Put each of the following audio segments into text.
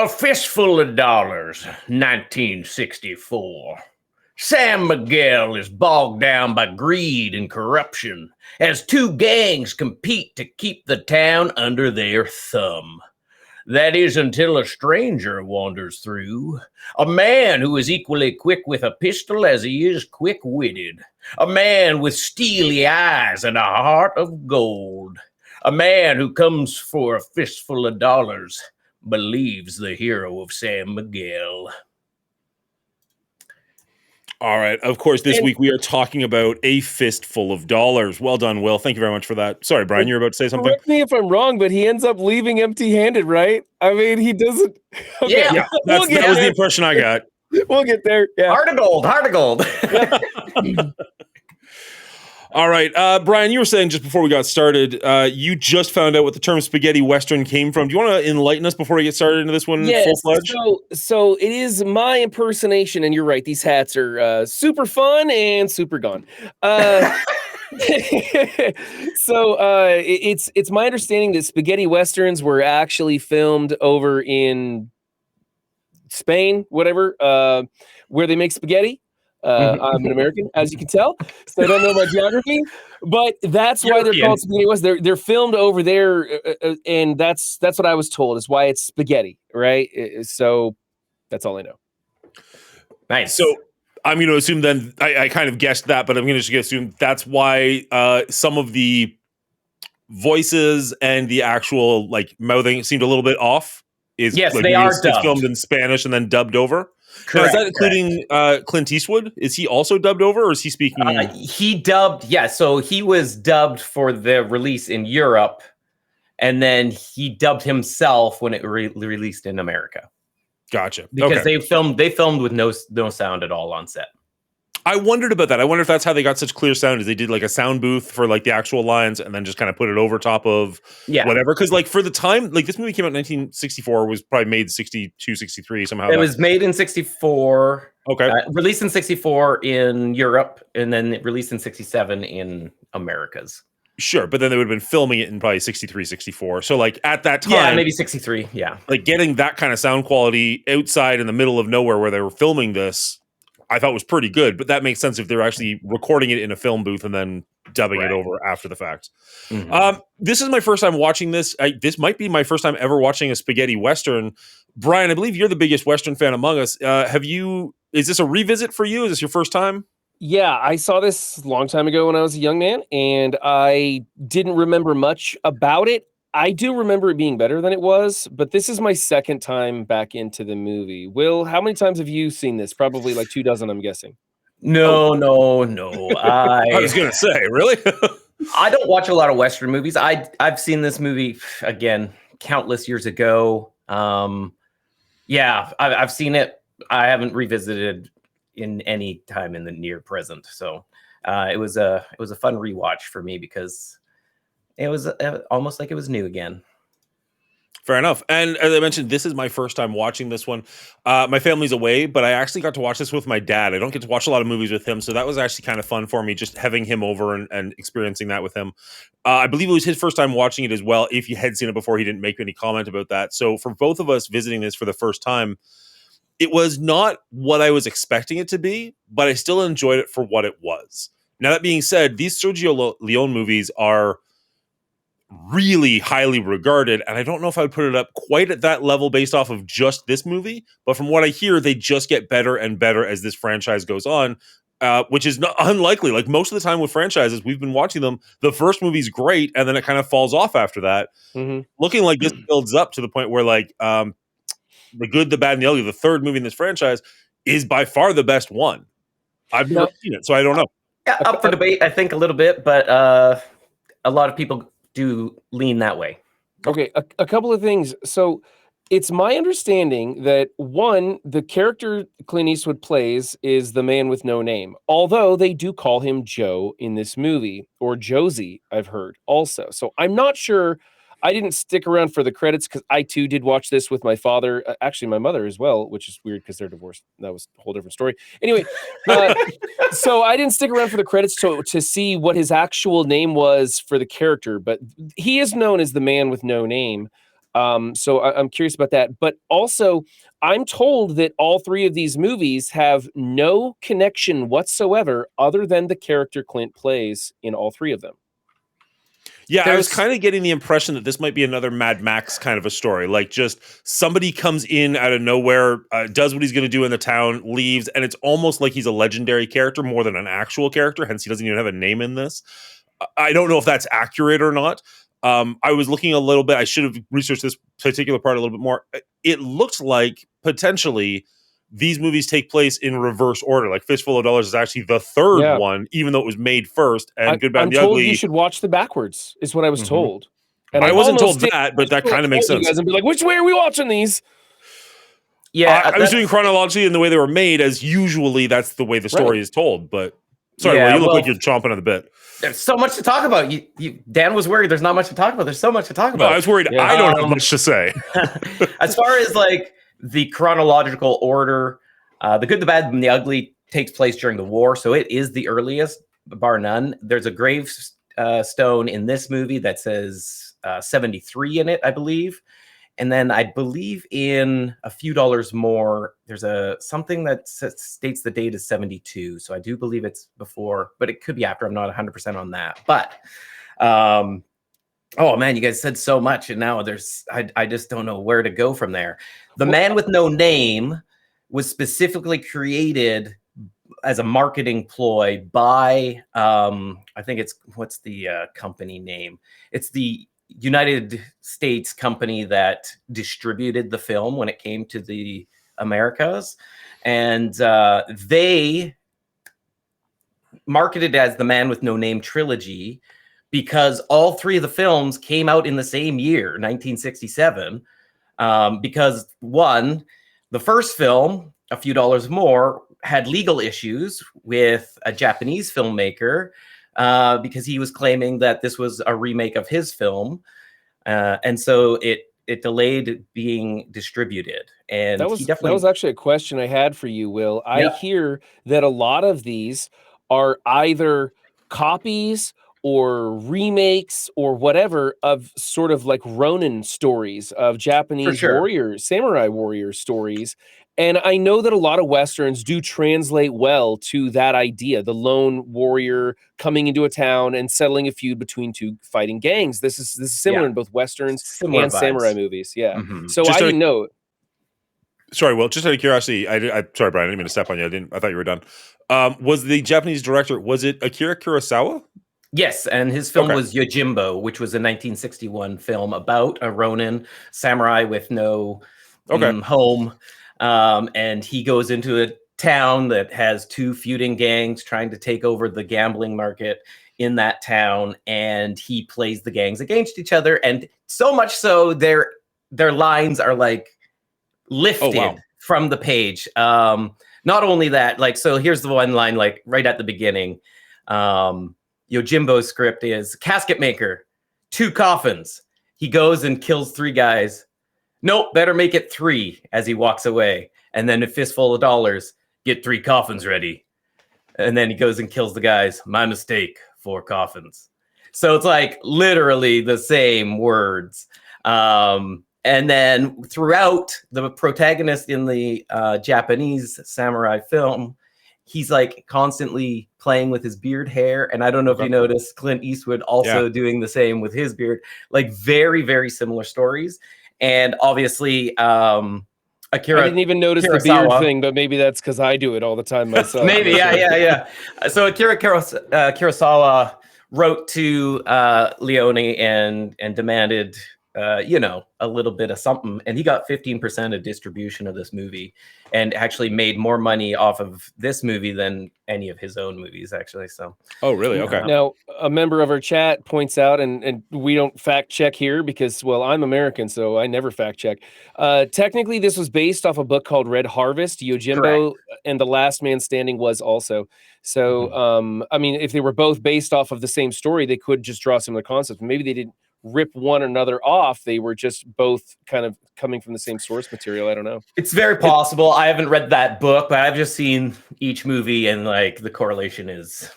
A Fistful of Dollars, 1964. San Miguel is bogged down by greed and corruption as two gangs compete to keep the town under their thumb. That is until a stranger wanders through, a man who is equally quick with a pistol as he is quick-witted, a man with steely eyes and a heart of gold, a man who comes for a fistful of dollars, believes the hero of San Miguel. All right. Of course, this week we are talking about A Fistful of Dollars. Well done, Will. Thank you very much for that. Sorry, Brian, you were about to say something? Correct me if I'm wrong, but he ends up leaving empty-handed, right? I mean, he doesn't... Okay. Yeah, that was the impression I got. We'll get there. Yeah. Heart of gold, heart of gold. All right. Brian, you were saying just before we got started, you just found out what the term spaghetti western came from. Do you want to enlighten us before we get started into this one full-fledged? So it is my impersonation, and you're right, these hats are super fun and super gone. It's my understanding that spaghetti westerns were actually filmed over in Spain, whatever, where they make spaghetti. I'm an American, as you can tell, so I don't know my geography, but that's why they're called spaghetti westerns. They're filmed over there, and that's what I was told is why it's spaghetti, right? So that's all I know. Nice. So I'm going to assume then, I kind of guessed that, but I'm going to assume that's why some of the voices and the actual like mouthing seemed a little bit off. Yes, they are dubbed. It's filmed in Spanish and then dubbed over. Correct, now, is that including Clint Eastwood? Is he also dubbed over, or is he speaking? He dubbed, yeah. So he was dubbed for the release in Europe, and then he dubbed himself when it released in America. Gotcha. Because they filmed with no sound at all on set. I wondered about that. I wonder if that's how they got such clear sound, is they did like a sound booth for like the actual lines and then just kind of put it over top of whatever. Because like for the time, like this movie came out in 1964, was probably made 62, 63 somehow. It was made in 64. Okay. Released in 64 in Europe, and then released in 67 in Americas. Sure, but then they would have been filming it in probably 63, 64. So like at that time, maybe 63, yeah. Like getting that kind of sound quality outside in the middle of nowhere where they were filming this, I thought was pretty good, but that makes sense if they're actually recording it in a film booth and then dubbing it over after the fact. Mm-hmm. This is my first time watching this. This might be my first time ever watching a spaghetti western. Brian, I believe you're the biggest western fan among us. Is this a revisit for you? Is this your first time? Yeah, I saw this a long time ago when I was a young man, and I didn't remember much about it. I do remember it being better than it was, but this is my second time back into the movie. Will, how many times have you seen this? Probably like 24, I'm guessing. No. I was going to say, really? I don't watch a lot of Western movies. I've seen this movie, again, countless years ago. I've seen it. I haven't revisited in any time in the near present. So it was a fun rewatch for me because it was almost like it was new again. Fair enough. And as I mentioned, this is my first time watching this one. My family's away, but I actually got to watch this with my dad. I don't get to watch a lot of movies with him, so that was actually kind of fun for me, just having him over and experiencing that with him. I believe it was his first time watching it as well. If you had seen it before, he didn't make any comment about that. So for both of us visiting this for the first time, it was not what I was expecting it to be, but I still enjoyed it for what it was. Now, that being said, these Sergio Leone movies are really highly regarded, and I don't know if I would put it up quite at that level based off of just this movie, but from what I hear, they just get better and better as this franchise goes on, which is not unlikely. Like most of the time with franchises, we've been watching them, the first movie's great, and then it kind of falls off after that. Mm-hmm. Looking like this builds up to the point where like The Good, the Bad, and the Ugly, the third movie in this franchise, is by far the best one. I've never seen it, so I don't know. Yeah, up for debate, I think, a little bit, but a lot of people do lean that way. Okay, a couple of things. So it's my understanding that one, the character Clint Eastwood plays is the man with no name, although they do call him Joe in this movie, or Josie, I've heard also. So I'm not sure. I didn't stick around for the credits because I too did watch this with my father, actually my mother as well, which is weird because they're divorced. That was a whole different story. Anyway, so I didn't stick around for the credits to see what his actual name was for the character, but he is known as the man with no name. So I'm curious about that. But also, I'm told that all three of these movies have no connection whatsoever other than the character Clint plays in all three of them. Yeah, I was There's kind of getting the impression that this might be another Mad Max kind of a story. Like, just somebody comes in out of nowhere, does what he's going to do in the town, leaves, and it's almost like he's a legendary character more than an actual character. Hence, he doesn't even have a name in this. I don't know if that's accurate or not. I was looking a little bit. I should have researched this particular part a little bit more. It looks like potentially these movies take place in reverse order. Like Fistful of Dollars is actually the third Yeah. one, even though it was made first. And Good, Bad, I'm and the told Ugly. you should watch them backwards, is what I was Mhm. told. And I wasn't told almost did- that, but that I kind of makes told you sense. guys and be like, which way are we watching these? yeah, I was doing chronologically in the way they were made, as usually that's the way the story is told. But sorry, Yeah, Will, you look well- like you're chomping on the bit. there's so much to talk about. Dan was worried there's not much to talk about. There's so much to talk No, about. I was worried. Yeah. I don't have much to say. As far as like the chronological order, The Good, the Bad, and the Ugly takes place during the war, so it is the earliest, bar none. There's a grave stone in this movie that says 73 in it, I believe. And then I believe in A Few Dollars More, there's something that states the date is 72. So I do believe it's before, but it could be after. I'm not 100% on that. But oh man, you guys said so much, and now I just don't know where to go from there. The Man with No Name was specifically created as a marketing ploy by I think what's the company name? It's the United States company that distributed the film when it came to the Americas, and they marketed it as the Man with No Name trilogy because all three of the films came out in the same year, 1967. Because one, the first film, A Few Dollars More, had legal issues with a Japanese filmmaker because he was claiming that this was a remake of his film, and so it delayed being distributed. And That was actually a question I had for you, Will. I Yeah. hear that a lot of these are either copies or remakes or whatever of sort of like Ronin stories of Japanese sure. warriors, samurai warrior stories. And I know that a lot of Westerns do translate well to that idea, the lone warrior coming into a town and settling a feud between two fighting gangs. This is similar Yeah. in both Westerns Similar and vibes. samurai movies. Yeah. Mhm. So Just I to- didn't know. Sorry, Will. Just out of curiosity, sorry, Brian. I didn't mean to step on you. I thought you were done. Was the Japanese director? Was it Akira Kurosawa? Yes, and his film Okay. was Yojimbo, which was a 1961 film about a Ronin samurai with no home. And he goes into a town that has two feuding gangs trying to take over the gambling market in that town, and he plays the gangs against each other, and so much so their lines are like lifted from the page. Not only that, like, so here's the one line, like right at the beginning. Yojimbo's script is casket maker, 2 coffins. He goes and kills 3 guys. Nope, better make it 3 as he walks away. And then A Fistful of Dollars, get 3 coffins ready. And then he goes and kills the guys. My mistake, 4 coffins. So it's like literally the same words. And then throughout, the protagonist in the Japanese samurai film, he's like constantly playing with his beard hair. And I don't know if you noticed Clint Eastwood also doing the same with his beard, like very, very similar stories. And obviously, Akira I didn't even notice the beard thing, but maybe that's because I do it all the time myself. Maybe, yeah. So Akira Kurosawa wrote to Leone and demanded, a little bit of something, and he got 15% of distribution of this movie, and actually made more money off of this movie than any of his own movies, actually. So, oh, really? Okay. Now, a member of our chat points out, and we don't fact check here because, well, I'm American, so I never fact check. Technically, this was based off a book called Red Harvest. Yojimbo and The Last Man Standing was also. So, I mean, if they were both based off of the same story, they could just draw similar concepts. Maybe they didn't rip one another off. They were just both kind of coming from the same source material. I don't know. It's very possible. I haven't read that book, but I've just seen each movie, and like the correlation is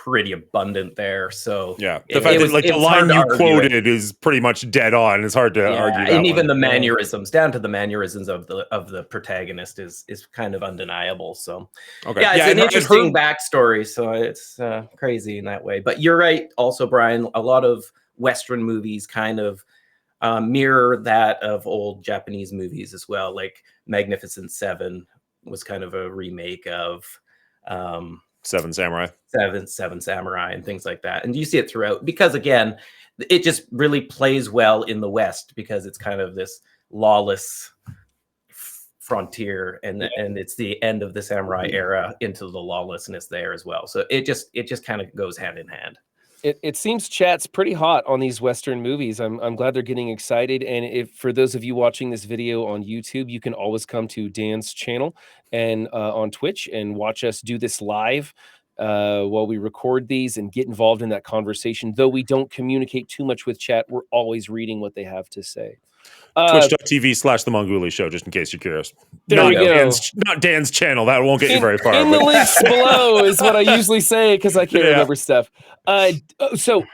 pretty abundant there. So yeah, the fact that like the line you quoted is pretty much dead on. It's hard to argue that. And even one. the mannerisms, down to the mannerisms of the protagonist, is kind of undeniable. So okay, yeah, it's an interesting backstory. So it's crazy in that way. But you're right, also, Brian. A lot of Western movies kind of mirror that of old Japanese movies as well. Like Magnificent Seven was kind of a remake of Seven Samurai, Seven Samurai, and things like that. And you see it throughout because, again, it just really plays well in the West because it's kind of this lawless frontier, and it's the end of the samurai era into the lawlessness there as well. So it just kind of goes hand in hand. It seems chat's pretty hot on these Western movies. I'm glad they're getting excited. And if for those of you watching this video on YouTube, you can always come to Dan's channel and on Twitch and watch us do this live while we record these and get involved in that conversation. Though we don't communicate too much with chat, we're always reading what they have to say. Twitch.tv/The Monguli Show, just in case you're curious. There we go. Not Dan's channel. That won't get you very far. In the links below is what I usually say because I can't remember stuff. So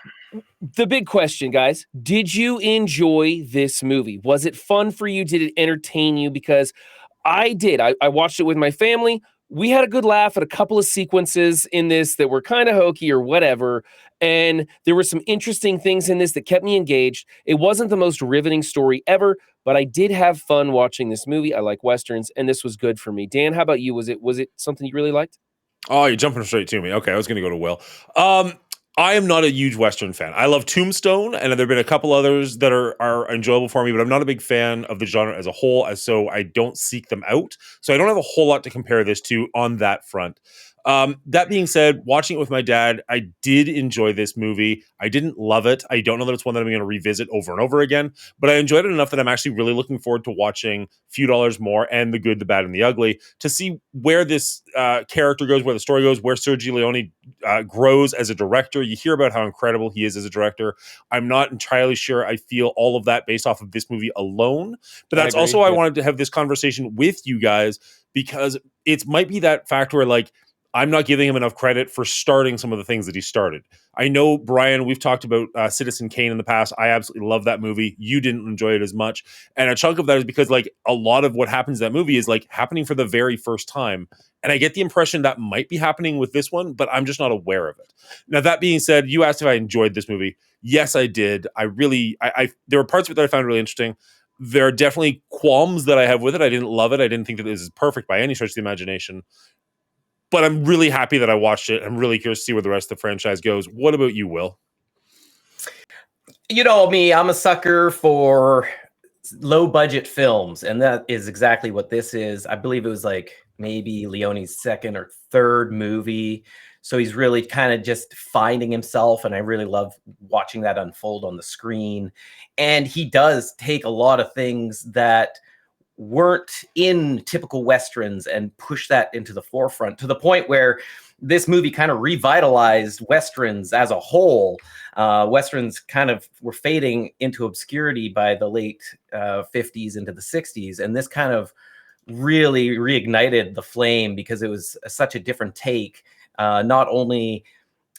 the big question, guys, did you enjoy this movie? Was it fun for you? Did it entertain you? Because I did. I watched it with my family. We had a good laugh at a couple of sequences in this that were kind of hokey or whatever. And there were some interesting things in this that kept me engaged. It wasn't the most riveting story ever, but I did have fun watching this movie. I like Westerns, and this was good for me. Dan, how about you? Was it something you really liked? Oh, you're jumping straight to me. Okay, I was going to go to Will. I am not a huge Western fan. I love Tombstone, and there have been a couple others that are enjoyable for me, but I'm not a big fan of the genre as a whole, so I don't seek them out. So I don't have a whole lot to compare this to on that front. That being said, watching it with my dad, I did enjoy this movie. I didn't love it. I don't know that it's one that I'm going to revisit over and over again, but I enjoyed it enough that I'm actually really looking forward to watching Few Dollars More and The Good, the Bad, and the Ugly to see where this character goes, where the story goes, where Sergio Leone grows as a director. You hear about how incredible he is as a director. I'm not entirely sure I feel all of that based off of this movie alone, but that's also why I wanted to have this conversation with you guys, because it might be that fact where, like, I'm not giving him enough credit for starting some of the things that he started. I know, Brian, we've talked about Citizen Kane in the past. I absolutely love that movie. You didn't enjoy it as much. And a chunk of that is because, like, a lot of what happens in that movie is, like, happening for the very first time. And I get the impression that might be happening with this one, but I'm just not aware of it. Now, that being said, you asked if I enjoyed this movie. Yes, I did. I there were parts of it that I found really interesting. There are definitely qualms that I have with it. I didn't love it. I didn't think that this is perfect by any stretch of the imagination. But I'm really happy that I watched it. I'm really curious to see where the rest of the franchise goes. What about you, Will? You know me, I'm a sucker for low budget films, and that is exactly what this is. I believe it was like maybe Leone's second or third movie. So he's really kind of just finding himself, and I really love watching that unfold on the screen. And he does take a lot of things that weren't in typical Westerns and push that into the forefront to the point where this movie kind of revitalized Westerns as a whole. Westerns kind of were fading into obscurity by the late 50s into the 60s. And this kind of really reignited the flame because it was such a different take. Not only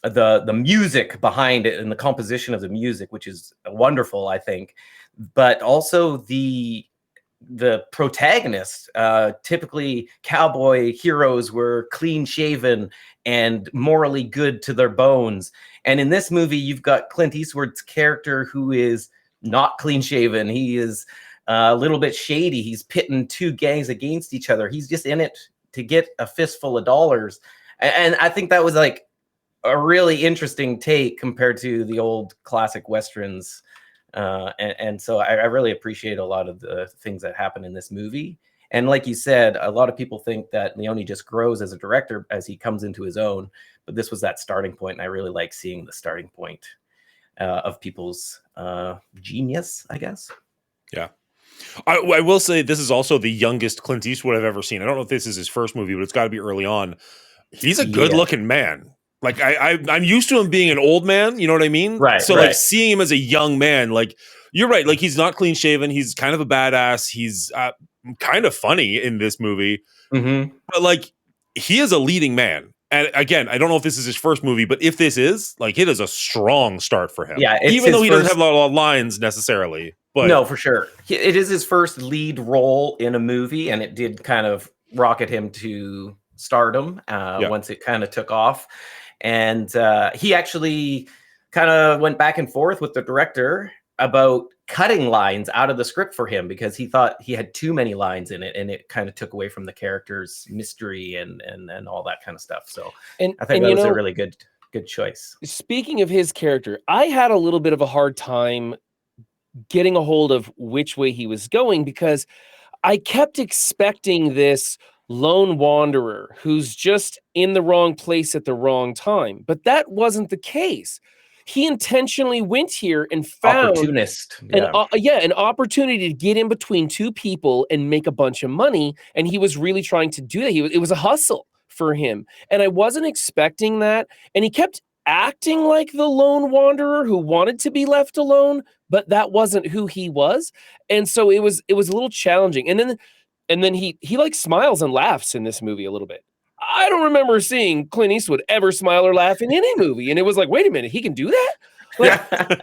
the music behind it and the composition of the music, which is wonderful, I think, but also the protagonist. Typically cowboy heroes were clean shaven and morally good to their bones. And in this movie, you've got Clint Eastwood's character who is not clean shaven. He is a little bit shady. He's pitting two gangs against each other. He's just in it to get a fistful of dollars. And I think that was like a really interesting take compared to the old classic Westerns. And so I really appreciate a lot of the things that happen in this movie. And like you said, a lot of people think that Leone just grows as a director as he comes into his own. But this was that starting point. And I really like seeing the starting point of people's genius, I guess. Yeah. I will say this is also the youngest Clint Eastwood I've ever seen. I don't know if this is his first movie, but it's got to be early on. He's a good looking man. Like I'm used to him being an old man, you know what I mean? Right. So like seeing him as a young man, like you're right. Like he's not clean shaven. He's kind of a badass. He's kind of funny in this movie, but like he is a leading man. And again, I don't know if this is his first movie, but if this is, like, it is a strong start for him. Yeah, it's even though his he doesn't have first- a lot of lines necessarily. But No, for sure. It is his first lead role in a movie, and it did kind of rocket him to stardom once it kind of took off. And he actually kind of went back and forth with the director about cutting lines out of the script for him because he thought he had too many lines in it, and it kind of took away from the character's mystery and all that kind of stuff. So I think that was a really good choice. Speaking of his character, I had a little bit of a hard time getting a hold of which way he was going because I kept expecting this lone wanderer who's just in the wrong place at the wrong time. But that wasn't the case. He intentionally went here and found Opportunist. an opportunity to get in between two people and make a bunch of money. And he was really trying to do that. It was a hustle for him. And I wasn't expecting that. And he kept acting like the lone wanderer who wanted to be left alone, but that wasn't who he was. And so it was a little challenging. And then he like smiles and laughs in this movie a little bit. I don't remember seeing Clint Eastwood ever smile or laugh in any movie. And it was like, wait a minute, he can do that? Like,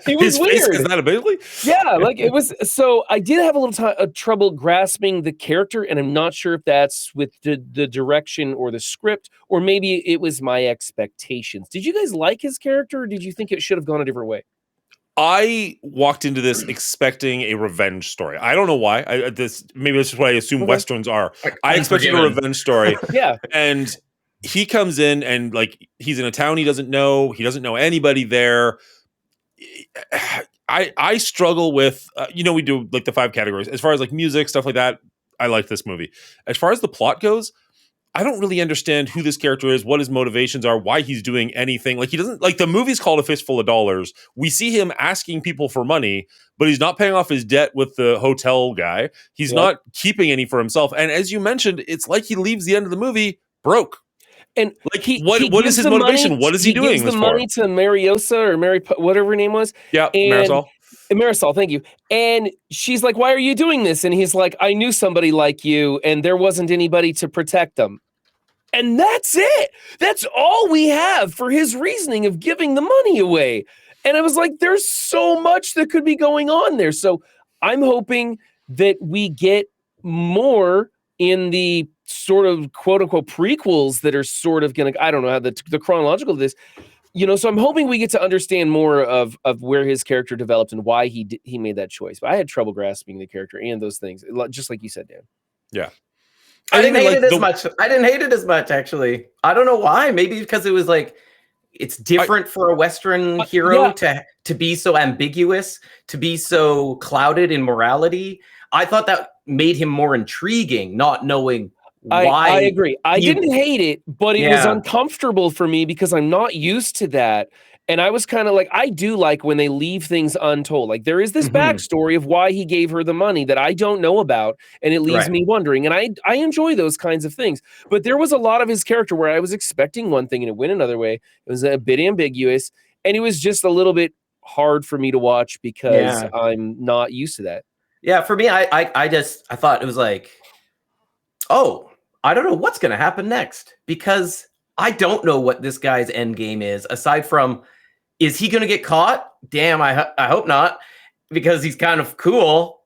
it was his weird. face is that ability? Yeah, like it was. So I did have a little trouble grasping the character, and I'm not sure if that's with the direction or the script, or maybe it was my expectations. Did you guys like his character, or did you think it should have gone a different way? I walked into this expecting a revenge story. I don't know why. Maybe this is what I assume Westerns are. I expected a revenge story. Yeah. And he comes in and like he's in a town he doesn't know. He doesn't know anybody there. I struggle with we do like the 5 categories. As far as like music, stuff like that, I like this movie. As far as the plot goes, I don't really understand who this character is, what his motivations are, why he's doing anything. Like he doesn't like the movie's called A Fistful of Dollars. We see him asking people for money, but he's not paying off his debt with the hotel guy. He's not keeping any for himself. And as you mentioned, it's like he leaves the end of the movie broke. And like what is his motivation? What is he doing? He gives the money to Mariosa or whatever her name was. Yeah, Marisol. Marisol, thank you. And she's like, why are you doing this? And he's like, I knew somebody like you, and there wasn't anybody to protect them. And that's it. That's all we have for his reasoning of giving the money away. And I was like, there's so much that could be going on there. So I'm hoping that we get more in the sort of quote unquote prequels that are sort of going to, I don't know how the chronological of this, so I'm hoping we get to understand more of where his character developed and why he made that choice. But I had trouble grasping the character and those things, just like you said, Dan. Yeah. I didn't hate it as much. I didn't hate it as much, actually. I don't know why. Maybe because it was like, it's different for a Western hero to be so ambiguous, to be so clouded in morality. I thought that made him more intriguing, not knowing why. I agree. I didn't hate it, but it was uncomfortable for me because I'm not used to that. And I was kind of like, I do like when they leave things untold. Like there is this backstory of why he gave her the money that I don't know about, and it leaves me wondering. And I enjoy those kinds of things. But there was a lot of his character where I was expecting one thing and it went another way. It was a bit ambiguous, and it was just a little bit hard for me to watch because I'm not used to that. Yeah, for me, I thought it was like, oh, I don't know what's going to happen next because I don't know what this guy's end game is, aside from, is he going to get caught? Damn, I hope not, because he's kind of cool.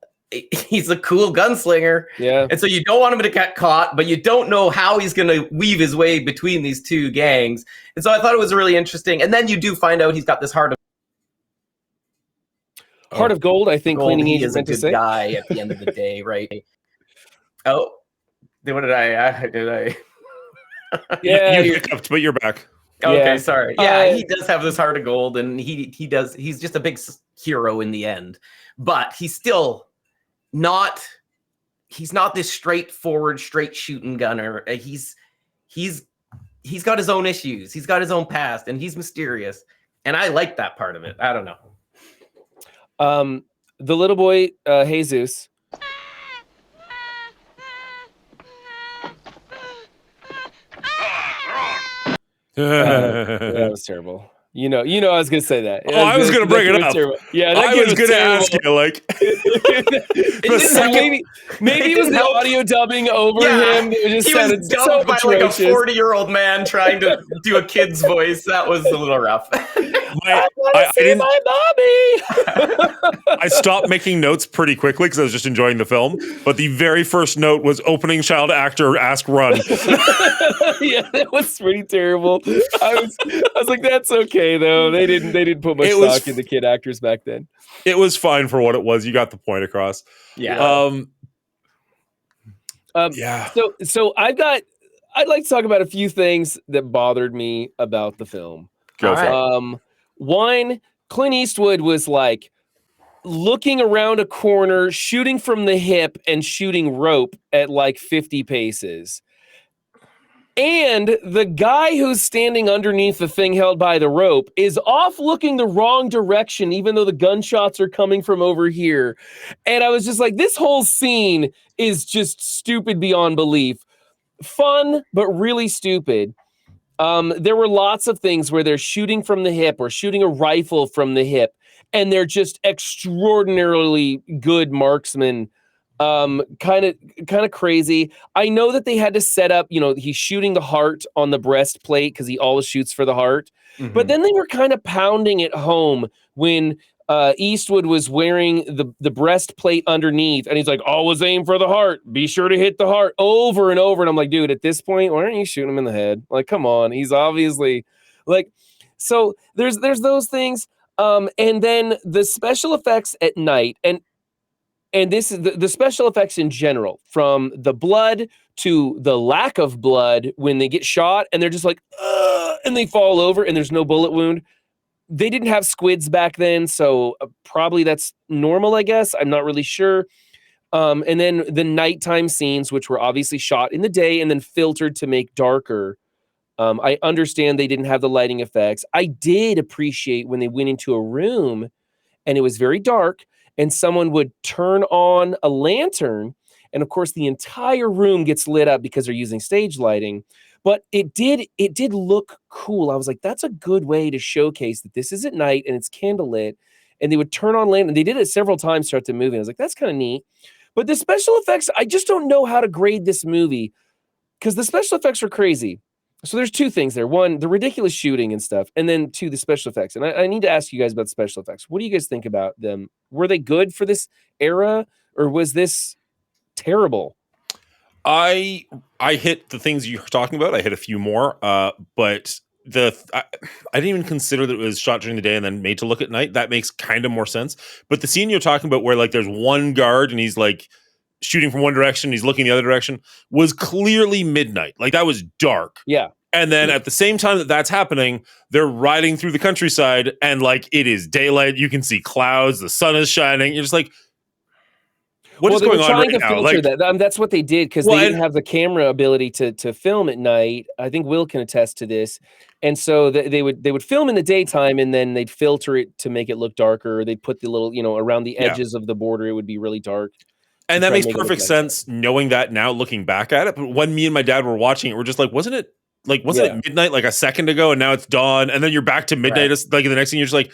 He's a cool gunslinger. Yeah. And so you don't want him to get caught, but you don't know how he's going to weave his way between these two gangs. And so I thought it was really interesting. And then you do find out he's got this heart of gold, I think Cleaning Agent meant to say. He is a good guy at the end of the day, right? Oh, what did I... Yeah, you hiccuped, but you're back. Okay, sorry. Yeah, he does have this heart of gold, and he's just a big hero in the end. But he's still not. He's not this straightforward, straight shooting gunner. He's got his own issues. He's got his own past, and he's mysterious. And I like that part of it. I don't know. The little boy, Jesus. That was terrible. You know, I was gonna say that. Oh, I was gonna bring it up. Yeah, that I kid was gonna terrible. ask you, like, maybe it was the help. audio dubbing over Yeah, him. It just he sounded was so dubbed by like a atrocious. 40-year-old man trying to do a kid's voice. That was a little rough. I want to see my mommy. I stopped making notes pretty quickly because I was just enjoying the film. But the very first note was opening child actor ask run. Yeah, that was pretty terrible. I was like, that's okay though. They didn't put much stock into kid actors back then. It was fine for what it was. You got the point across. Yeah. Yeah. So I'd like to talk about a few things that bothered me about the film. Go for it. One, Clint Eastwood was like looking around a corner, shooting from the hip and shooting rope at like 50 paces. And the guy who's standing underneath the thing held by the rope is off looking the wrong direction, even though the gunshots are coming from over here. And I was just like, this whole scene is just stupid beyond belief. Fun, but really stupid. There were lots of things where they're shooting from the hip or shooting a rifle from the hip, and they're just extraordinarily good marksmen. Kind of crazy. I know that they had to set up, he's shooting the heart on the breastplate because he always shoots for the heart. Mm-hmm. But then they were kind of pounding it home when Eastwood was wearing the breastplate underneath, and he's like, always aim for the heart. Be sure to hit the heart over and over. And I'm like, dude, at this point, why aren't you shooting him in the head? Like, come on. He's obviously like, so there's those things. And then the special effects at night, and this is the special effects in general, from the blood to the lack of blood when they get shot and they're just like, and they fall over and there's no bullet wound. They didn't have squids back then, so probably that's normal, I guess. I'm not really sure. And then the nighttime scenes, which were obviously shot in the day and then filtered to make darker. I understand they didn't have the lighting effects. I did appreciate when they went into a room and it was very dark and someone would turn on a lantern. And of course, the entire room gets lit up because they're using stage lighting. But it did look cool. I was like, that's a good way to showcase that this is at night and it's candlelit. And they would turn on lantern. They did it several times throughout the movie. I was like, that's kind of neat. But the special effects, I just don't know how to grade this movie because the special effects are crazy. So there's two things there. One, the ridiculous shooting and stuff. And then two, the special effects. And I need to ask you guys about the special effects. What do you guys think about them? Were they good for this era or was this terrible? I hit the things you're talking about. I hit a few more, but I didn't even consider that it was shot during the day and then made to look at night. That makes kind of more sense. But the scene you're talking about, where like there's one guard and he's like shooting from one direction, he's looking the other direction, was clearly midnight. Like that was dark. Yeah. And then at the same time that that's happening, they're riding through the countryside and like it is daylight. You can see clouds. The sun is shining. You're just like, what is going on right now? Like, that's what they did because they didn't have the camera ability to film at night. I think Will can attest to this. And so they would film in the daytime and then they'd filter it to make it look darker. They'd put the little, around the edges of the border, it would be really dark. And that makes perfect sense knowing that now looking back at it. But when me and my dad were watching it, we're just like, wasn't it midnight like a second ago and now it's dawn and then you're back to midnight like the next thing you're just like,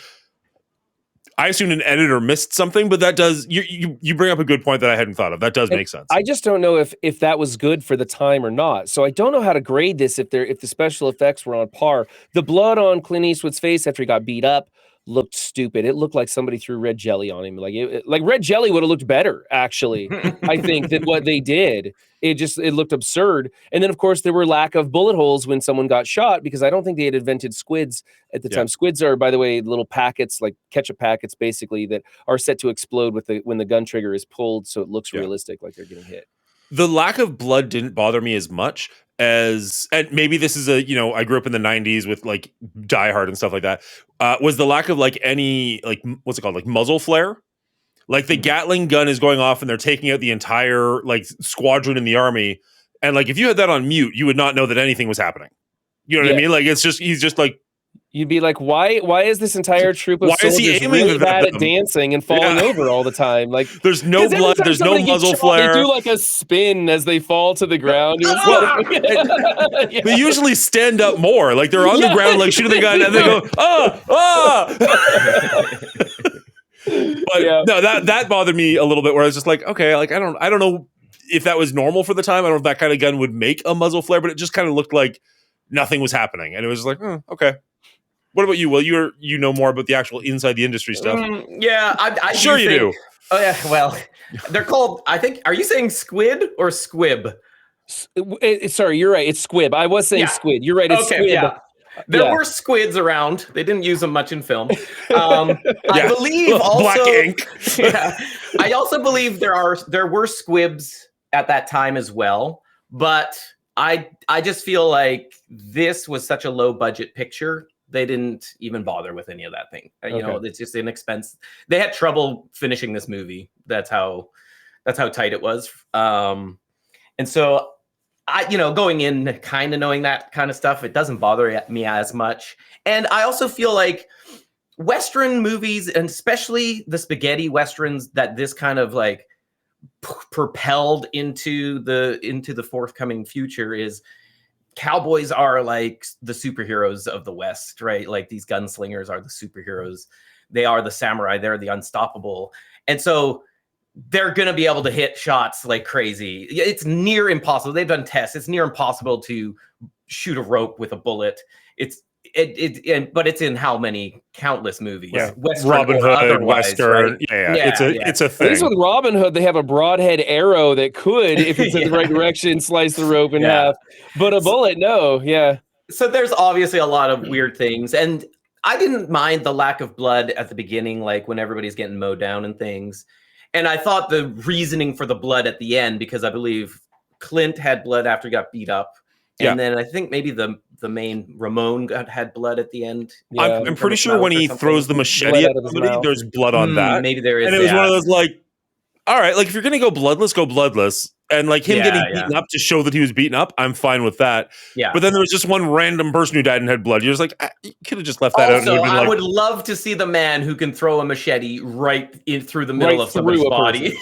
I assumed an editor missed something, but that does you bring up a good point that I hadn't thought of. That does make sense. I just don't know if that was good for the time or not. So I don't know how to grade this if the special effects were on par. The blood on Clint Eastwood's face after he got beat up looked stupid. It looked like somebody threw red jelly on him. Like red jelly would have looked better, actually, I think, than what they did. It looked absurd. And then, of course, there were lack of bullet holes when someone got shot because I don't think they had invented squids at the time. Squids are, by the way, little packets, like ketchup packets, basically, that are set to explode when the gun trigger is pulled, so it looks realistic, like they're getting hit. The lack of blood didn't bother me as much as, and maybe this is I grew up in the 90s with like Die Hard and stuff like that, was the lack of like any, like, what's it called? Like muzzle flare. Like the Gatling gun is going off and they're taking out the entire like squadron in the army. And like, if you had that on mute, you would not know that anything was happening. You know what I mean? Like, he's just like, You'd be like, why is this entire troop of Why is he soldiers aiming really at bad at them? dancing and falling Yeah. over all the time? Like, There's no 'cause every blood. time There's no somebody gets muzzle shot, flare. They do like a spin as they fall to the ground. You're just Well, like- Yeah. They usually stand up more. Like they're on the Yeah. ground, like shooting the gun, and they go, But Yeah. no, that bothered me a little bit. Where I was just like, okay, like I don't know if that was normal for the time. I don't know if that kind of gun would make a muzzle flare, but it just kind of looked like nothing was happening, and it was just like, okay. What about you? Well, you know more about the actual inside the industry stuff. Yeah, I Sure you do. Oh yeah, well, they're called. I think. Are you saying squid or squib? Sorry, you're right. It's squib. I was saying Yeah. squid. You're right. It's squib. Yeah. There Yeah. were squids around. They didn't use them much in film. I believe also black ink. Yeah, I also believe there were squibs at that time as well. But I just feel like this was such a low budget picture. They didn't even bother with any of that thing. You know, it's just inexpensive. They had trouble finishing this movie. That's how tight it was. And so going in kind of knowing that kind of stuff, it doesn't bother me as much. And I also feel like Western movies, and especially the spaghetti Westerns that this kind of like propelled into the forthcoming future, is cowboys are like the superheroes of the West, right? Like these gunslingers are the superheroes. They are the samurai. They're the unstoppable. And so they're going to be able to hit shots like crazy. It's near impossible. They've done tests. It's near impossible to shoot a rope with a bullet. But it's in how many countless movies? Yeah. Western Robin or Hood, otherwise, Western. right? Yeah. It's a At least thing. with Robin Hood, they have a broadhead arrow that could, if it's in the right direction, slice the rope in half. But a bullet, no. Yeah. So there's obviously a lot of weird things. And I didn't mind the lack of blood at the beginning, like when everybody's getting mowed down and things. And I thought the reasoning for the blood at the end, because I believe Clint had blood after he got beat up. And then I think maybe the main Ramon had blood at the end. Yeah. I'm pretty sure when he throws the machete at somebody, there's blood on that. Maybe there is. And it was one of those like, all right, like if you're gonna go bloodless, go bloodless. And like him getting beaten up to show that he was beaten up, I'm fine with that. Yeah. But then there was just one random person who died and had blood. You're just like, you could have just left that out. And Also, been I like, would love to see the man who can throw a machete right in through the middle of somebody's body.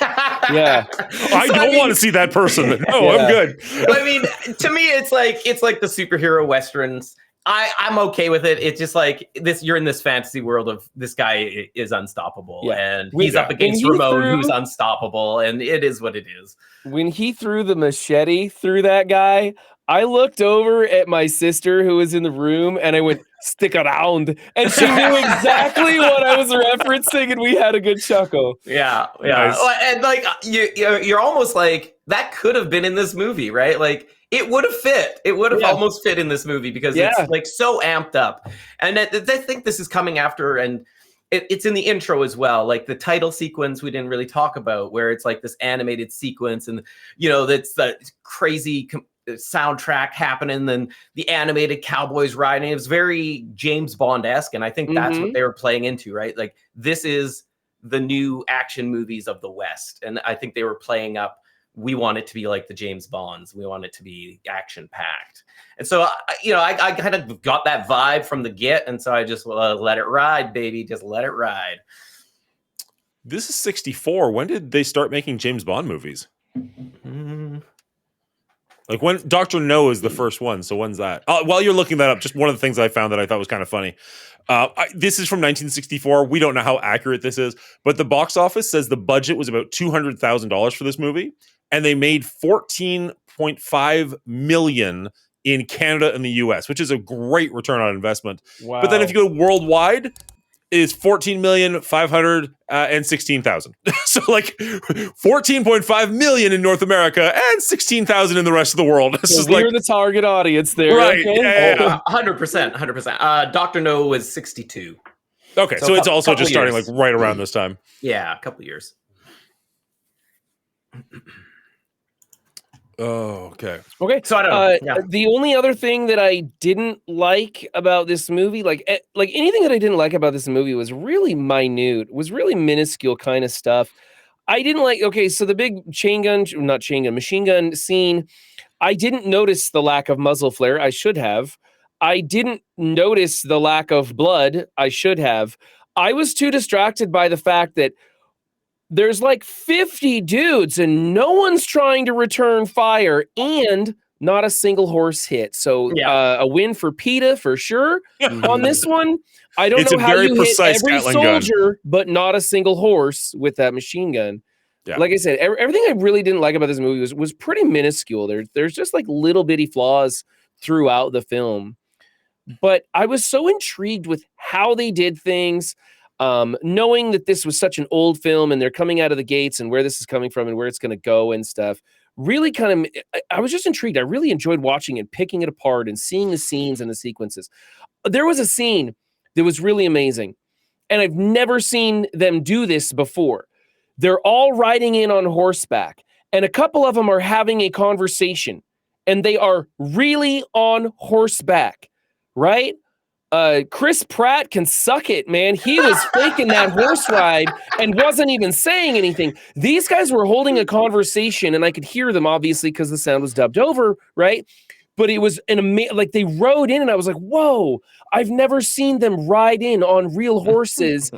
Yeah. I don't want to see that person. No, I'm good. I mean, to me, it's like the superhero westerns. I'm okay with it. It's just like this. You're in this fantasy world of this guy is unstoppable, and he's up against Ramon, who's unstoppable, and it is what it is. When he threw the machete through that guy, I looked over at my sister who was in the room, and I went, "Stick around," and she knew exactly what I was referencing, and we had a good chuckle. Yeah. Nice. And like you're almost like that could have been in this movie, right? Like it would have fit. It would have almost fit in this movie because it's like so amped up. And I think this is coming after, and it's in the intro as well. Like the title sequence we didn't really talk about, where it's like this animated sequence, and that's the crazy soundtrack happening, and the animated cowboys riding. It was very James Bond-esque, and I think that's what they were playing into, right? Like this is the new action movies of the West, and I think they were playing up. We want it to be like the James Bonds. We want it to be action packed. And so, I kind of got that vibe from the get. And so I just let it ride, baby. Just let it ride. This is 64. When did they start making James Bond movies? Like when Dr. No is the first one. So when's that? While you're looking that up, just one of the things I found that I thought was kind of funny. This is from 1964. We don't know how accurate this is, but the box office says the budget was about $200,000 for this movie, and they made $14.5 million in Canada and the US, which is a great return on investment. Wow. But then if you go worldwide, is 14,516,000. So like 14.5 million in North America and 16,000 in the rest of the world. This is we're like the target audience there. Right. Okay? Yeah. 100%. Dr. No was 62. Okay. So it's also just starting years. like right around this time. Yeah. A couple years. Oh, okay. Okay. So I don't know. The only other thing that I didn't like about this movie, like anything that I didn't like about this movie was really minute, was really minuscule kind of stuff. I didn't like, so the big machine gun scene, I didn't notice the lack of muzzle flare. I should have. I didn't notice the lack of blood. I should have. I was too distracted by the fact that there's like 50 dudes and no one's trying to return fire and not a single horse hit. So a win for PETA for sure. On this one, I don't It's know a how very you hit precise every Gatling gun. soldier, but not a single horse with that machine gun. Yeah. Like I said, everything I really didn't like about this movie was pretty minuscule. There's just like little bitty flaws throughout the film. But I was so intrigued with how they did things, knowing that this was such an old film and they're coming out of the gates and where this is coming from and where it's going to go and stuff. Really I was just intrigued. I really enjoyed watching and picking it apart and seeing the scenes and the sequences. There was a scene that was really amazing, and I've never seen them do this before. They're all riding in on horseback, and a couple of them are having a conversation, and they are really on horseback, right? Chris Pratt can suck it, man. He was faking that horse ride and wasn't even saying anything. These guys were holding a conversation, and I could hear them, obviously, because the sound was dubbed over, right? But it was like they rode in, and I was like, whoa, I've never seen them ride in on real horses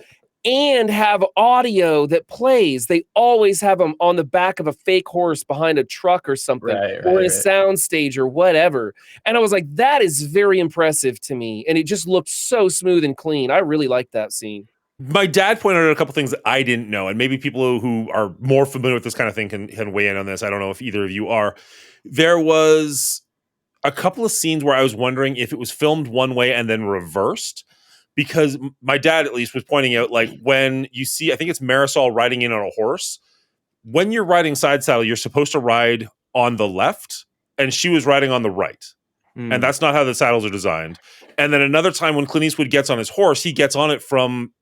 and have audio that plays. They always have them on the back of a fake horse behind a truck or something, or in a sound stage or whatever. And I was like, that is very impressive to me. And it just looked so smooth and clean. I really liked that scene. My dad pointed out a couple things that I didn't know, and maybe people who are more familiar with this kind of thing can weigh in on this. I don't know if either of you are. There was a couple of scenes where I was wondering if it was filmed one way and then reversed, because my dad at least was pointing out, like, when you see, I think it's Marisol riding in on a horse, when you're riding side saddle, you're supposed to ride on the left, and she was riding on the right. And that's not how the saddles are designed. And then another time when Clint Eastwood gets on his horse, he gets on it from,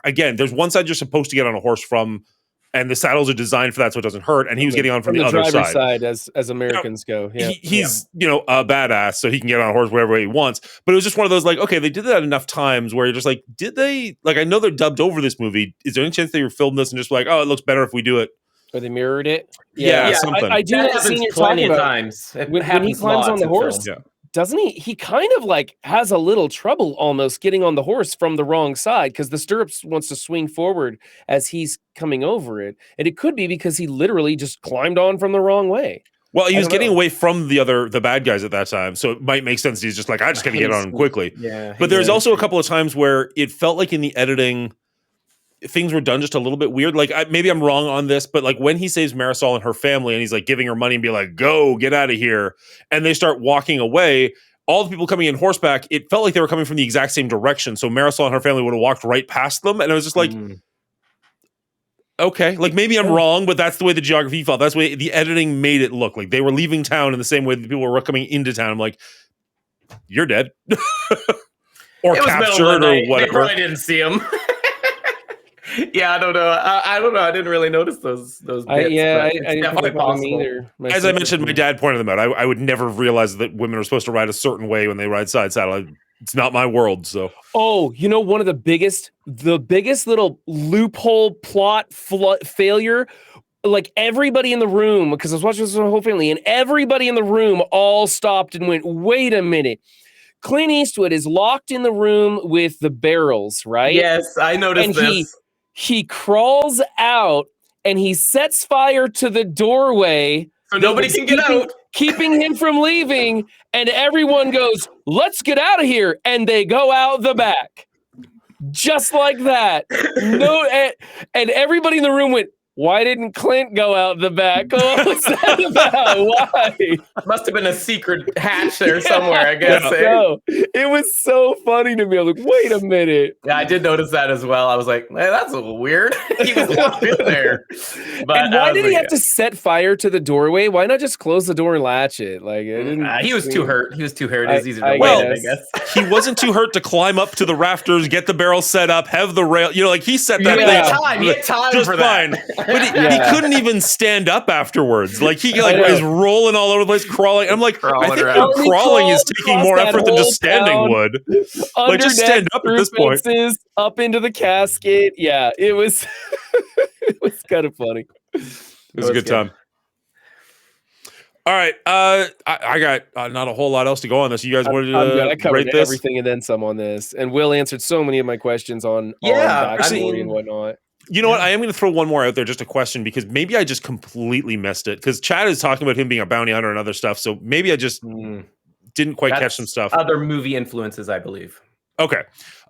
again, there's one side you're supposed to get on a horse from, and the saddles are designed for that so it doesn't hurt, and he was getting on from the other driver's side. as Americans go. Yeah. He's a badass, so he can get on a horse wherever he wants. But it was just one of those, like, okay, they did that enough times where you're just like, did they, like, I know they're dubbed over this movie. Is there any chance they were filming this and just like, oh, it looks better if we do it? Or they mirrored it? Yeah, something. I do That that scene happens you're plenty talking of about. times. When he climbs on the horse, doesn't he? He kind of like has a little trouble almost getting on the horse from the wrong side because the stirrups wants to swing forward as he's coming over it. And it could be because he literally just climbed on from the wrong way. Well, he was getting away from the bad guys at that time. So it might make sense. He's just like, I just got to get on quickly. Yeah. But there's also a couple of times where it felt like in the editing, things were done just a little bit weird. Like, maybe I'm wrong on this, but like when he saves Marisol and her family and he's like giving her money and be like, go, get out of here. And they start walking away. All the people coming in horseback, it felt like they were coming from the exact same direction. So Marisol and her family would have walked right past them. And I was just like, okay, like maybe I'm wrong, but that's the way the geography felt. That's the way the editing made it look like they were leaving town in the same way that people were coming into town. I'm like, you're dead. Or captured or whatever. They probably didn't see him. Yeah, I don't know. I don't know. I didn't really notice those bits. I didn't pick up on them either. As I mentioned, my dad pointed them out. I would never realize that women are supposed to ride a certain way when they ride side saddle. It's not my world. So, one of the biggest little loophole plot failure. Like everybody in the room, because I was watching this with my whole family, and everybody in the room all stopped and went, "Wait a minute." Clint Eastwood is locked in the room with the barrels, right? Yes, I noticed and this. He crawls out and he sets fire to the doorway. So nobody can get out. Keeping him from leaving. And everyone goes, let's get out of here. And they go out the back. Just like that. And everybody in the room went, why didn't Clint go out the back? What was that about? Why? Must have been a secret hatch there somewhere, I guess. No, it was so funny to me. I was like, wait a minute. Yeah, I did notice that as well. I was like, hey, that's a little weird. He was locked in there. But and why did he have to set fire to the doorway? Why not just close the door and latch it? Like, he was too hurt. He was too hurt. It was easier to wait, I guess. He wasn't too hurt to climb up to the rafters, get the barrel set up, have the rail. Like he set that thing. He had time just for fine. that. But he couldn't even stand up afterwards. Like he was rolling all over the place, crawling. I'm like, I think crawling is taking more effort than just standing would. Like just stand up at this point. Up into the casket. Yeah, it was it was kind of funny. It was a good time. All right. I got not a whole lot else to go on this. You guys wanted I'm good. I to covered rate this? everything and then some on this, and Will answered so many of my questions on Yeah, backstory and whatnot. You know what? I am going to throw one more out there, just a question, because maybe I just completely missed it. Because Chad is talking about him being a bounty hunter and other stuff, so maybe I just didn't quite catch some stuff. Other movie influences, I believe. Okay.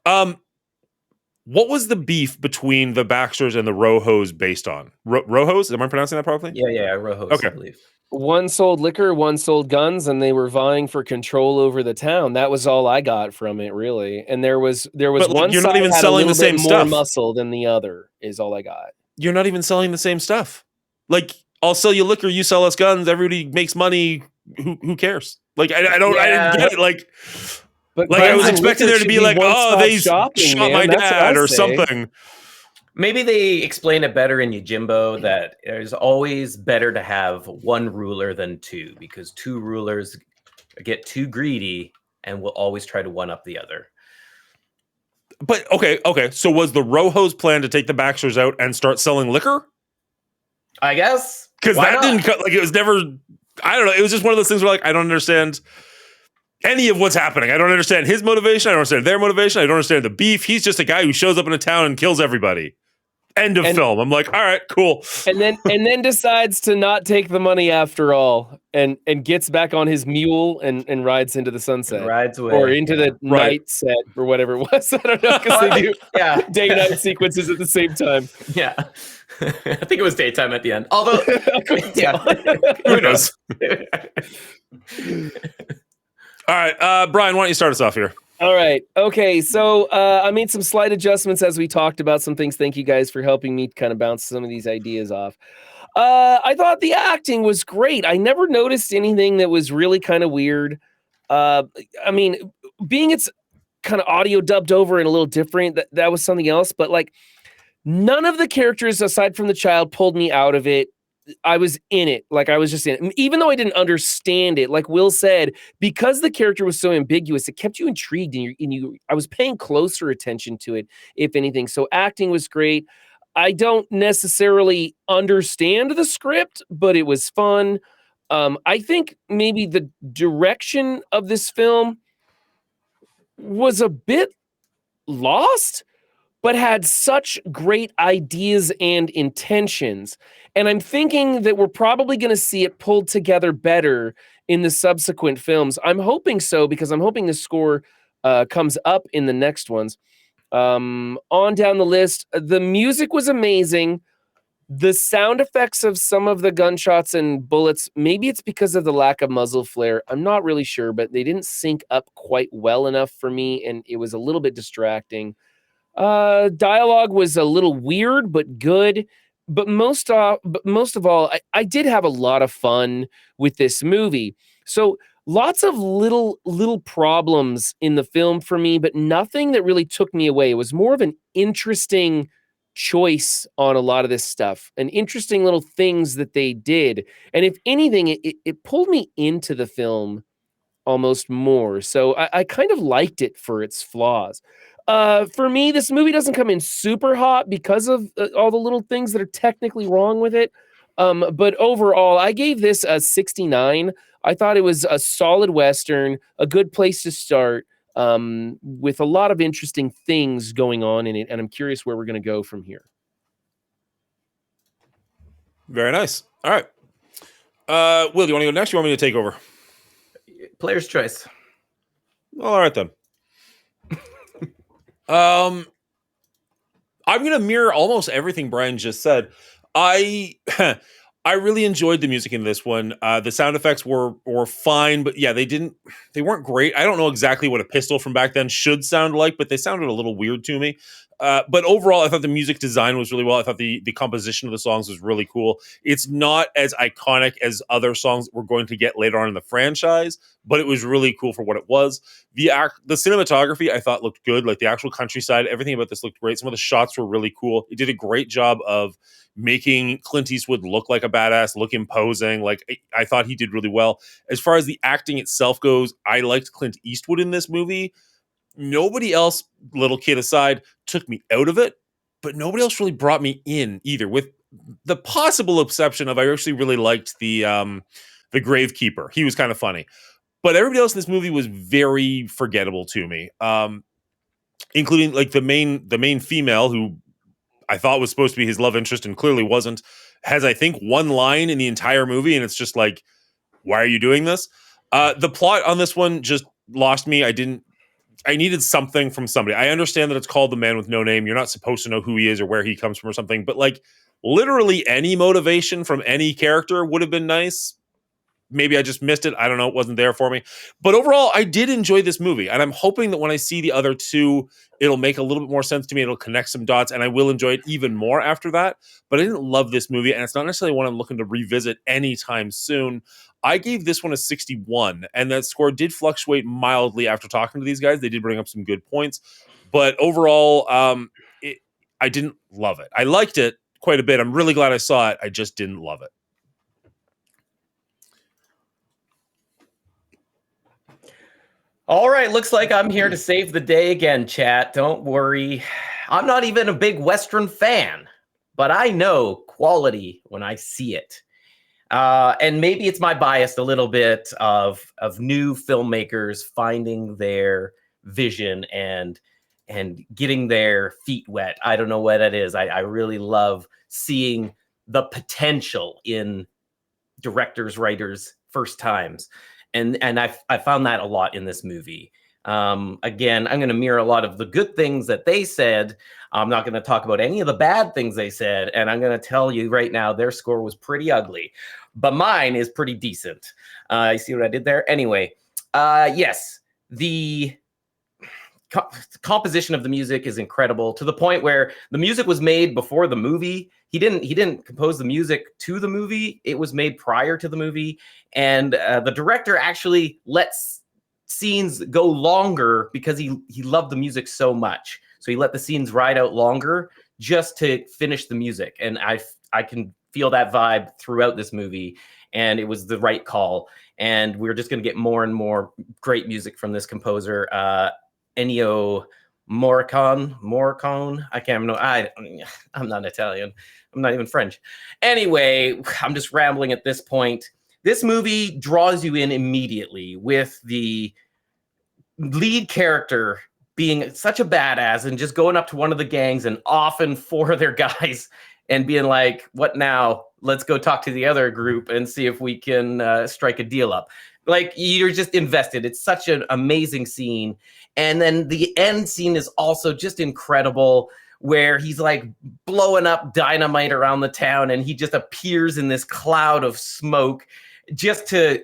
What was the beef between the Baxters and the Rojos based on? Rojos? Am I pronouncing that properly? Yeah, Rojos, Okay. I believe. One sold liquor, one sold guns, and they were vying for control over the town. That was all I got from it, really. And there was But, one you're side not even had selling a the little bit same more stuff. muscle than the other. Is all I got. You're not even selling the same stuff. Like, I'll sell you liquor, you sell us guns. Everybody makes money. Who cares? Like, I didn't get it. Like I was expecting there to be like, oh, they shot my dad or something. Maybe they explain it better in Yojimbo that it's always better to have one ruler than two, because two rulers get too greedy and will always try to one up the other. But okay. So was the Rojos plan to take the Baxters out and start selling liquor? I guess. Because that didn't cut, like, it was never, I don't know. It was just one of those things where, like, I don't understand any of what's happening. I don't understand his motivation. I don't understand their motivation. I don't understand the beef. He's just a guy who shows up in a town and kills everybody. End of film. I'm like, all right, cool. And then decides to not take the money after all, and gets back on his mule and rides into the sunset, and rides away, or into the night set, or whatever it was. I don't know, because they do day and night sequences at the same time. Yeah, I think it was daytime at the end. Although, who knows? All right, Brian, why don't you start us off here? All right. Okay. So I made some slight adjustments as we talked about some things. Thank you guys for helping me kind of bounce some of these ideas off. I thought the acting was great. I never noticed anything that was really kind of weird. I mean, being it's kind of audio dubbed over and a little different, that was something else. But like, none of the characters aside from the child pulled me out of it. I was in it. Like, I was just in it. Even though I didn't understand it, like Will said, because the character was so ambiguous, it kept you intrigued, and I was paying closer attention to it, if anything. So acting was great. I don't necessarily understand the script, but it was fun. I think maybe the direction of this film was a bit lost, but had such great ideas and intentions. And I'm thinking that we're probably going to see it pulled together better in the subsequent films. I'm hoping so, because I'm hoping the score comes up in the next ones. On down the list, the music was amazing. The sound effects of some of the gunshots and bullets, maybe it's because of the lack of muzzle flare. I'm not really sure, but they didn't sync up quite well enough for me, and it was a little bit distracting. Dialogue was a little weird, but good. But most of all, I did have a lot of fun with this movie. So lots of little problems in the film for me, but nothing that really took me away. It was more of an interesting choice on a lot of this stuff, and interesting little things that they did. And if anything, it pulled me into the film almost more. So I kind of liked it for its flaws. For me, this movie doesn't come in super hot because of all the little things that are technically wrong with it. But overall, I gave this a 69. I thought it was a solid Western, a good place to start, with a lot of interesting things going on in it. And I'm curious where we're going to go from here. Very nice. All right. Will, do you want to go next? Or you want me to take over? Player's choice. All right, then. I'm going to mirror almost everything Brian just said. I really enjoyed the music in this one. The sound effects were fine, but yeah, they weren't great. I don't know exactly what a pistol from back then should sound like, but they sounded a little weird to me. But overall, I thought the music design was really well. I thought the composition of the songs was really cool. It's not as iconic as other songs that we're going to get later on in the franchise, but it was really cool for what it was. The cinematography, I thought, looked good. Like the actual countryside, everything about this looked great. Some of the shots were really cool. It did a great job of making Clint Eastwood look like a badass, look imposing. Like, I thought he did really well. As far as the acting itself goes, I liked Clint Eastwood in this movie. Nobody else, little kid aside, took me out of it, but nobody else really brought me in either, with the possible exception of I actually really liked the the gravekeeper. He was kind of funny. But everybody else in this movie was very forgettable to me. Including like the main female, who I thought was supposed to be his love interest and clearly wasn't, has, I think, one line in the entire movie, and it's just like, why are you doing this? The plot on this one just lost me. I needed something from somebody. I understand that it's called The Man with No Name. You're not supposed to know who he is or where he comes from or something, but like literally any motivation from any character would have been nice. Maybe I just missed it. I don't know. It wasn't there for me. But overall, I did enjoy this movie. And I'm hoping that when I see the other two, it'll make a little bit more sense to me. It'll connect some dots, and I will enjoy it even more after that. But I didn't love this movie, and it's not necessarily one I'm looking to revisit anytime soon. I gave this one a 61, and that score did fluctuate mildly after talking to these guys. They did bring up some good points. But overall, I didn't love it. I liked it quite a bit. I'm really glad I saw it. I just didn't love it. All right, looks like I'm here to save the day again, chat. Don't worry. I'm not even a big Western fan, but I know quality when I see it. And maybe it's my bias a little bit of new filmmakers finding their vision and getting their feet wet. I don't know what it is. I really love seeing the potential in directors, writers, first times. And I found that a lot in this movie. Again, I'm going to mirror a lot of the good things that they said. I'm not going to talk about any of the bad things they said. And I'm going to tell you right now, their score was pretty ugly. But mine is pretty decent. You see what I did there? Anyway, yes, the composition of the music is incredible, to the point where the music was made before the movie. He didn't compose the music to the movie. It was made prior to the movie. And the director actually lets scenes go longer because he loved the music so much. So he let the scenes ride out longer just to finish the music. And I can feel that vibe throughout this movie. And it was the right call. And we're just going to get more and more great music from this composer, Ennio Morricone. I can't know. I'm not Italian. I'm not even French. Anyway, I'm just rambling at this point. This movie draws you in immediately with the lead character being such a badass and just going up to one of the gangs and offing four of their guys and being like, what now? Let's go talk to the other group and see if we can strike a deal up. Like, you're just invested. It's such an amazing scene. And then the end scene is also just incredible, where he's like blowing up dynamite around the town and he just appears in this cloud of smoke just to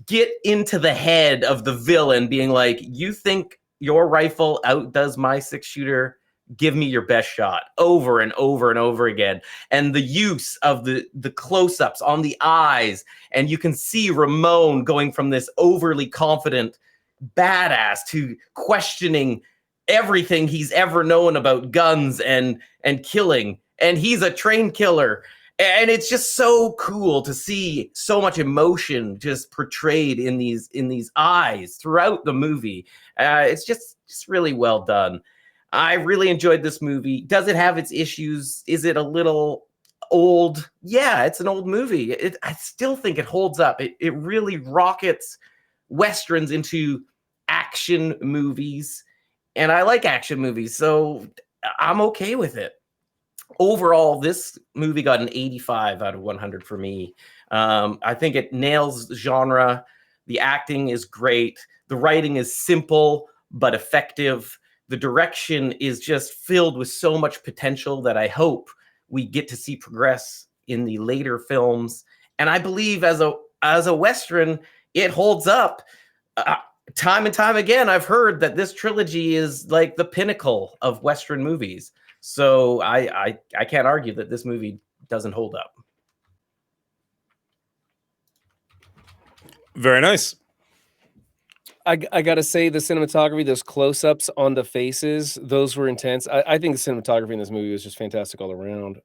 get into the head of the villain, being like, you think your rifle outdoes my 6-shooter? Give me your best shot, over and over and over again. And the use of the close-ups on the eyes, and you can see Ramon going from this overly confident badass to questioning everything he's ever known about guns and killing. And he's a trained killer. And it's just so cool to see so much emotion just portrayed in these eyes throughout the movie. It's just really well done. I really enjoyed this movie. Does it have its issues? Is it a little old? Yeah, it's an old movie. I still think it holds up. It really rockets Westerns into action movies. And I like action movies, so I'm okay with it. Overall, this movie got an 85 out of 100 for me. I think it nails genre. The acting is great. The writing is simple but effective. The direction is just filled with so much potential that I hope we get to see progress in the later films. And I believe as a Western, it holds up. Time and time again, I've heard that this trilogy is like the pinnacle of Western movies. So I can't argue that this movie doesn't hold up. Very nice. I gotta say, the cinematography, those close-ups on the faces, those were intense. I think the cinematography in this movie was just fantastic all around.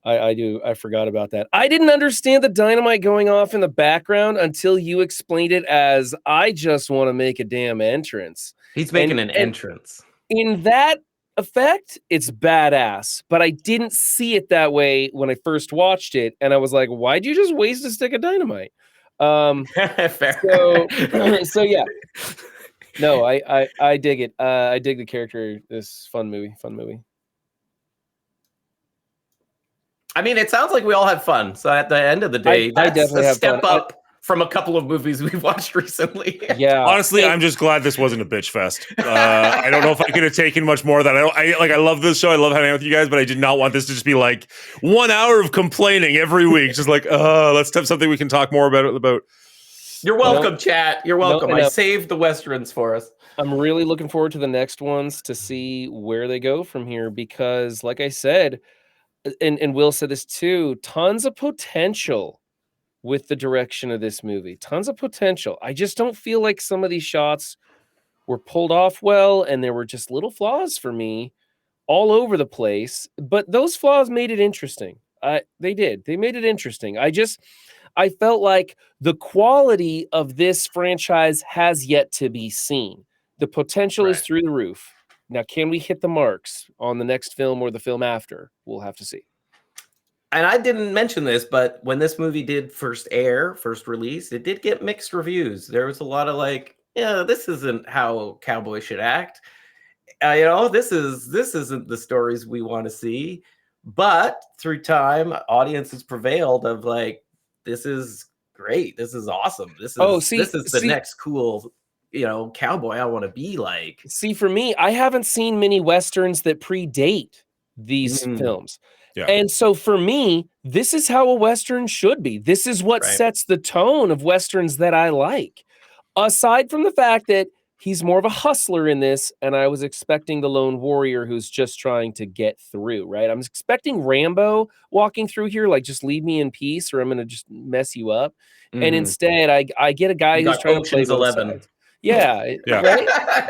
I forgot about that. I didn't understand the dynamite going off in the background until you explained it as, I just want to make a damn entrance. He's making an entrance. In that effect, it's badass, but I didn't see it that way when I first watched it, and I was like, why'd you just waste a stick of dynamite? Fair. So yeah. No, I dig it. I dig the character. This fun movie. I mean, it sounds like we all had fun. So at the end of the day, I that's definitely a have step fun. up from a couple of movies we've watched recently. Yeah. Honestly, I'm just glad this wasn't a bitch fest. I don't know if I could have taken much more of that. I love this show. I love hanging out with you guys, but I did not want this to just be like 1 hour of complaining every week. Just like, let's have something we can talk more about. You're welcome, chat. You're welcome. I know. I saved the Westerns for us. I'm really looking forward to the next ones to see where they go from here because, like I said, and Will said this too, tons of potential with the direction of this movie. Tons of potential. I just don't feel like some of these shots were pulled off well, and there were just little flaws for me all over the place. But those flaws made it interesting. They did. They made it interesting. I felt like the quality of this franchise has yet to be seen. The potential is through the roof. Now, can we hit the marks on the next film or the film after? We'll have to see. And I didn't mention this, but when this movie did first release, it did get mixed reviews. There was a lot of like, yeah, this isn't how cowboys should act. This isn't the stories we want to see. But through time, audiences prevailed of like, this is great. This is awesome. This is the next cool, cowboy I want to be like. See, for me, I haven't seen many Westerns that predate these films. Yeah. And so for me, this is how a Western should be. This is what sets the tone of Westerns that I like. Aside from the fact that he's more of a hustler in this, and I was expecting the lone warrior who's just trying to get through, right? I'm expecting Rambo walking through here, like, just leave me in peace or I'm going to just mess you up. And instead, I get a guy who's trying to play both 11. sides. Yeah. Right?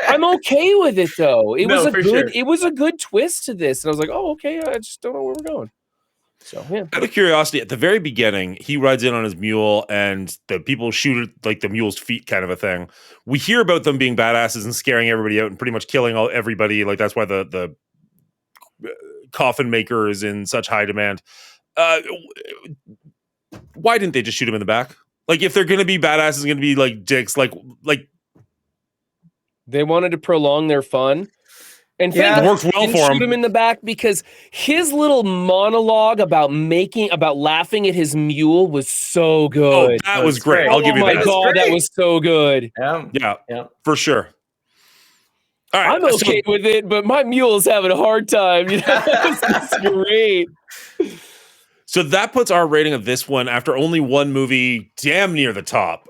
I'm okay with it, though. It was a good twist to this. And I was like, oh, okay, I just don't know where we're going. So, yeah. Out of curiosity, at the very beginning, he rides in on his mule and the people shoot at like the mule's feet kind of a thing. We hear about them being badasses and scaring everybody out and pretty much killing everybody. Like that's why the coffin maker is in such high demand. Why didn't they just shoot him in the back? Like if they're going to be badasses, going to be like dicks, like they wanted to prolong their fun. And it worked well for him. Shoot him in the back because his little monologue about laughing at his mule was so good. Oh, that was great. I'll give you that. Oh my God, that was so good. Yeah, for sure. All right, I'm okay with it, but my mule is having a hard time. That's great. So that puts our rating of this one after only one movie damn near the top.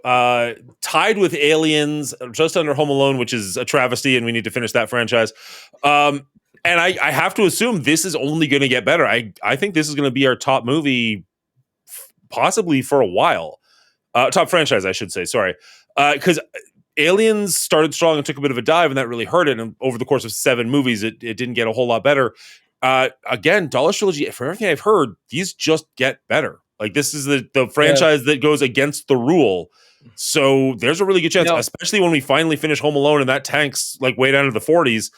Tied with Aliens, just under Home Alone, which is a travesty, and we need to finish that franchise. And I have to assume this is only going to get better. I think this is going to be our top movie possibly for a while. Top franchise, I should say, sorry. Because Aliens started strong and took a bit of a dive, and that really hurt it. And over the course of 7 movies, it didn't get a whole lot better. Again, Dollars Trilogy, for everything I've heard, these just get better. Like this is the franchise that goes against the rule. So there's a really good chance, especially when we finally finish Home Alone and that tank's like way down to the 40s.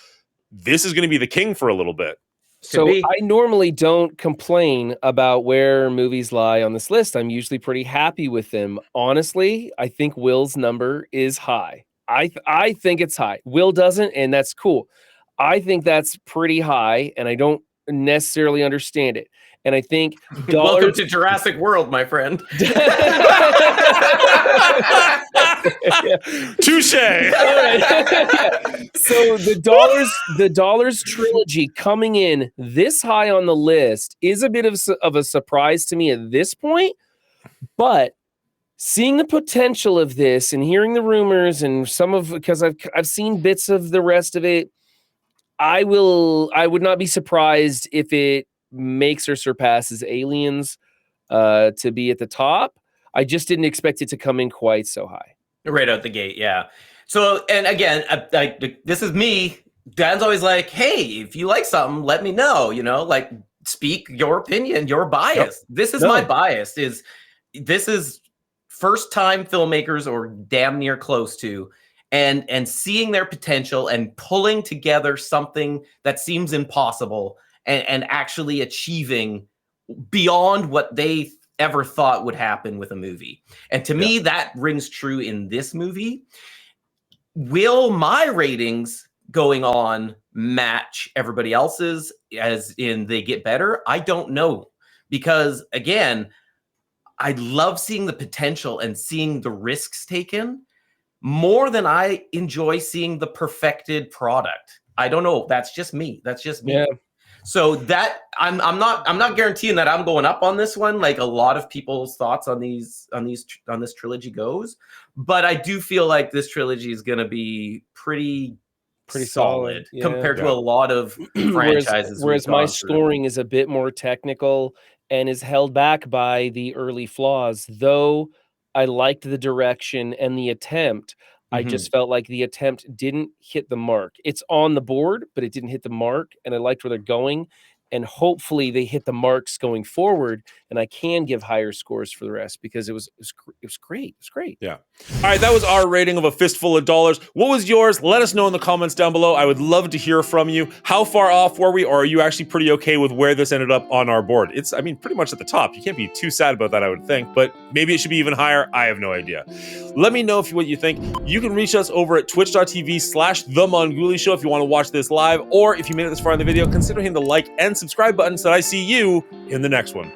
This is going to be the king for a little bit. So I normally don't complain about where movies lie on this list. I'm usually pretty happy with them. Honestly, I think Will's number is high. I think it's high. Will doesn't, and that's cool. I think that's pretty high, and I don't necessarily understand it. And I think welcome to Jurassic World, my friend. Touche. So the Dollars trilogy coming in this high on the list is a bit of a surprise to me at this point, but seeing the potential of this and hearing the rumors and because I've seen bits of the rest of it, I would not be surprised if it makes or surpasses Aliens to be at the top. I just didn't expect it to come in quite so high. Right out the gate, yeah. So, and again, this is me. Dan's always like, hey, if you like something, let me know, like speak your opinion, your bias. This is my bias, this is first time filmmakers or damn near close to, and seeing their potential and pulling together something that seems impossible and actually achieving beyond what they ever thought would happen with a movie. And to me, that rings true in this movie. Will my ratings going on match everybody else's, as in they get better? I don't know. Because again, I love seeing the potential and seeing the risks taken more than I enjoy seeing the perfected product. I don't know. That's just me. That's just me. Yeah. So that I'm not guaranteeing that I'm going up on this one, like a lot of people's thoughts on this trilogy goes. But I do feel like this trilogy is going to be pretty solid yeah. compared to a lot of franchises. Whereas my scoring is a bit more technical and is held back by the early flaws. Though I liked the direction and the attempt, I just felt like the attempt didn't hit the mark. It's on the board, but it didn't hit the mark, and I liked where they're going. And hopefully they hit the marks going forward, and I can give higher scores for the rest, because it was great. It was great. Yeah. All right, that was our rating of A Fistful of Dollars. What was yours? Let us know in the comments down below. I would love to hear from you. How far off were we, or are you actually pretty okay with where this ended up on our board? It's, I mean, pretty much at the top. You can't be too sad about that, I would think, but maybe it should be even higher. I have no idea. Let me know what you think. You can reach us over at twitch.tv/The Mongoolie Show if you want to watch this live, or if you made it this far in the video, consider hitting the like and subscribe button so that I see you in the next one.